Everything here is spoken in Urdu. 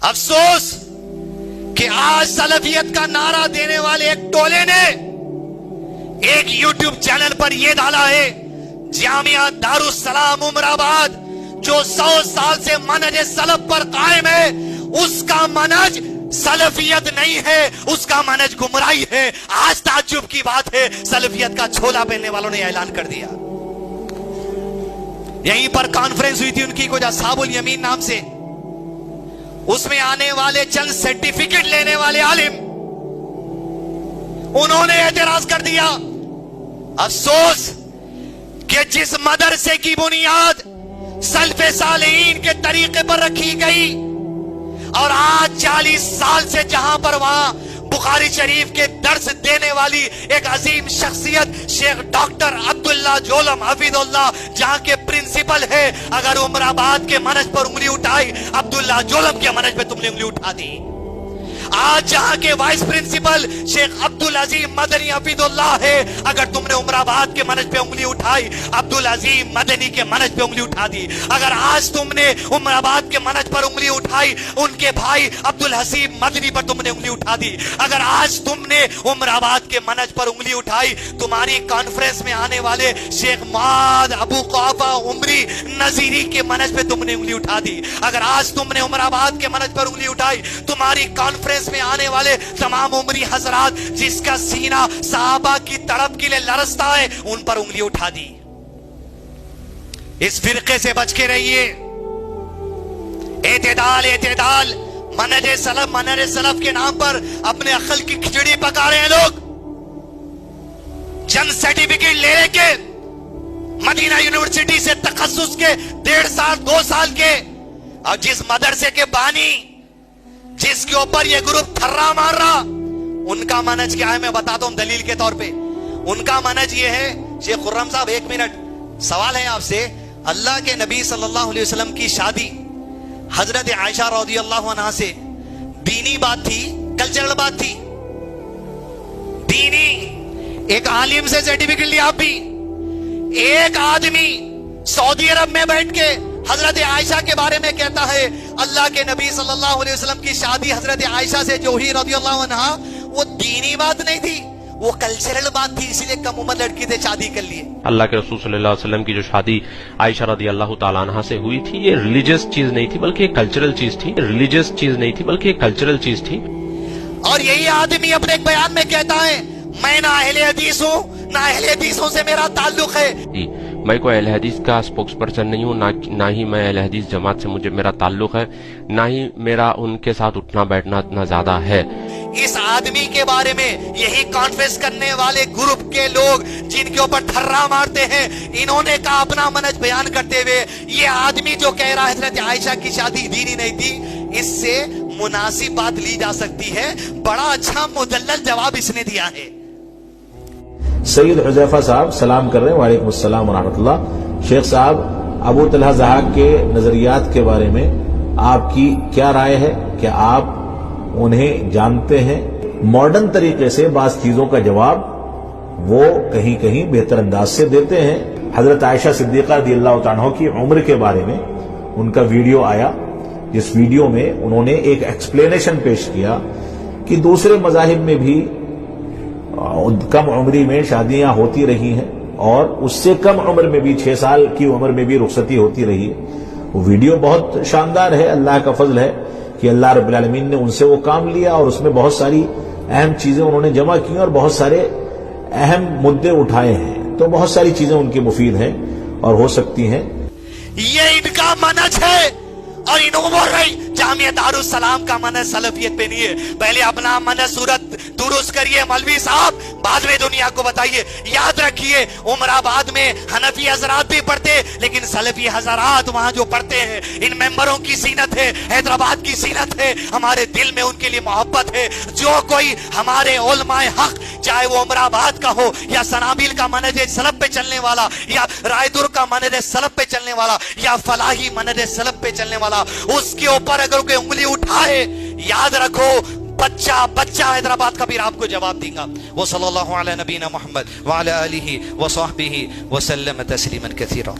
افسوس کہ آج سلفیت کا نعرہ دینے والے ایک ٹولے نے ایک یوٹیوب چینل پر یہ ڈالا ہے، جامعہ دارالسلام عمر آباد جو 100 سال سے منہج سلف پر قائم ہے، اس کا منہج سلفیت نہیں ہے، اس کا منہج گمراہی ہے۔ آج تعجب کی بات ہے، سلفیت کا چھولا پہننے والوں نے اعلان کر دیا۔ یہیں پر کانفرنس ہوئی تھی ان کی، کچھ اصحاب الیمین نام سے، اس میں آنے والے چند سرٹیفکیٹ لینے والے عالم انہوں نے اعتراض کر دیا۔ افسوس کہ جس مدرسے کی بنیاد سلف صالحین کے طریقے پر رکھی گئی اور آج 40 سال سے جہاں پر وہاں بخاری شریف کے درس دینے والی ایک عظیم شخصیت شیخ ڈاکٹر عبداللہ جولم حفظ اللہ جہاں کے پرنسپل ہے، اگر عمر آباد کے منہج پر انگلی اٹھائی، عبداللہ جولم کے منہج پہ تم نے انگلی اٹھا دی۔ آج جہاں کے وائس پرنسپل شیخ عبدالعظیم مدنی حفظ اللہ ہے، اگر تم نے عمر آباد کے منہج پہ انگلی اٹھائی، عبدالعظیم مدنی کے منہج پہ انگلی اٹھا دی۔ اگر آج تم نے عمر آباد کے منہج پر انگلی اٹھائی، ان کے بھائی عبدالحسیب مدنی پر تم نے انگلی اٹھا دی۔ اگر آج تم نے عمر آباد کے منہج پر انگلی اٹھائی، تمہاری کانفرنس میں آنے والے شیخ معاذ ابو قحافہ عمری نظیری کے منہج پہ تم نے انگلی اٹھا دی۔ اگر آج تم نے عمر آباد کے منہج پر انگلی اٹھائی، تمہاری کانفرنس میں آنے والے تمام عمری حضرات جس کا سینہ صحابہ کی طرف کے لیے لرزتا ہے، ان پر انگلی اٹھا دی۔ اس فرقے سے بچ کے رہیے۔ اعتدال اعتدال، منہج سلف کے نام پر اپنے عقل کی کھچڑی پکا رہے ہیں لوگ۔ چند سرٹیفکیٹ لے لے کے مدینہ یونیورسٹی سے تخصص کے 1.5 سال 2 سال کے، اور جس مدرسے کے بانی جس کے اوپر یہ گروپ تھرا مار رہا، ان کا منہج کیا ہے میں بتاتا ہوں دلیل کے طور پہ۔ ان کا منہج یہ ہے، شیخ خرم صاحب 1 منٹ سوال ہے آپ سے، اللہ کے نبی صلی اللہ علیہ وسلم کی شادی حضرت عائشہ رضی اللہ عنہا سے دینی بات تھی، کلچرل بات تھی؟ دینی، ایک عالم سے سرٹیفکیٹ لیا، آپ بھی ایک آدمی سعودی عرب میں بیٹھ کے حضرت عائشہ کے بارے میں کہتا ہے اللہ کے نبی صلی اللہ علیہ وسلم کی شادی حضرت عائشہ سے جو ہی رضی اللہ عنہا، وہ دینی بات نہیں تھی، وہ کلچرل بات تھی، اسی لیے کم عمر لڑکی سے شادی کر لیے۔ اللہ کے رسول صلی اللہ علیہ وسلم کی جو شادی عائشہ رضی اللہ تعالیٰ عنہا سے ہوئی تھی، یہ ریلیجس چیز نہیں تھی بلکہ ایک کلچرل چیز تھی۔ ریلیجس چیز نہیں تھی بلکہ ایک کلچرل چیز تھی۔ اور یہی آدمی اپنے ایک بیان میں کہتا ہے میں نہ اہل حدیث ہوں نہ اہل حدیثوں سے میرا تعلق ہے۔ میں کوئی اہل حدیث کا سپوکس پرسن نہیں ہوں، نہ ہی میں اہل حدیث جماعت سے میرا تعلق ہے، نہ ہی میرا ان کے ساتھ اٹھنا بیٹھنا اتنا زیادہ ہے۔ اس آدمی کے بارے میں یہی کانفرنس کرنے والے گروپ کے لوگ جن کے اوپر ٹھرا مارتے ہیں، انہوں نے کہا اپنا منہج بیان کرتے ہوئے، یہ آدمی جو کہہ رہا ہے حضرت عائشہ کی شادی دینی نہیں تھی، اس سے مناسب بات لی جا سکتی ہے۔ بڑا اچھا مدلل جواب اس نے دیا ہے۔ سید حذیفہ صاحب سلام کر رہے ہیں، وعلیکم السلام ورحمۃ اللہ۔ شیخ صاحب، ابو طلحہ ضحاک کے نظریات کے بارے میں آپ کی کیا رائے ہے؟ کہ آپ انہیں جانتے ہیں؟ ماڈرن طریقے سے بعض چیزوں کا جواب وہ کہیں کہیں بہتر انداز سے دیتے ہیں۔ حضرت عائشہ صدیقہ رضی اللہ تعالیٰ عنہ کی عمر کے بارے میں ان کا ویڈیو آیا، جس ویڈیو میں انہوں نے ایک ایکسپلینیشن پیش کیا کہ دوسرے مذاہب میں بھی کم عمری میں شادیاں ہوتی رہی ہیں، اور اس سے کم عمر میں بھی 6 سال کی عمر میں بھی رخصتی ہوتی رہی ہے۔ وہ ویڈیو بہت شاندار ہے، اللہ کا فضل ہے کہ اللہ رب العالمین نے ان سے وہ کام لیا، اور اس میں بہت ساری اہم چیزیں انہوں نے جمع کی اور بہت سارے اہم مدے اٹھائے ہیں، تو بہت ساری چیزیں ان کی مفید ہیں اور ہو سکتی ہیں۔ یہ ان کا منہج ہے، اور انہوں بول رہی جامعہ دارالسلام کا منہج سلفیت پہ نہیں ہے۔ پہلے اپنا منہج صورت درست کریے مولوی صاحب، بعد میں دنیا کو بتائیے۔ یاد رکھیے عمر آباد میں حنفی حضرات بھی پڑھتے، لیکن سلفی حضرات وہاں جو پڑھتے ہیں، ان ممبروں کی سینت ہے، حیدرآباد کی سینت ہے، ہمارے دل میں ان کے لیے محبت ہے۔ جو کوئی ہمارے علماء حق، چاہے وہ عمر آباد کا ہو یا سنابیل کا منہج سلف پہ چلنے والا، یا رائے دور کا منہج سلف پہ چلنے والا، یا فلاحی منہج سلف پہ چلنے والا، اس کے اوپر اگر کوئی انگلی اٹھائے، یاد رکھو بچہ حیدرآباد کا بھی آپ کو جواب دیں گا۔ وہ صلی اللہ علیہ نبینا محمد وعلی آلہ وصحبہ وسلم تسلیما کثیرا۔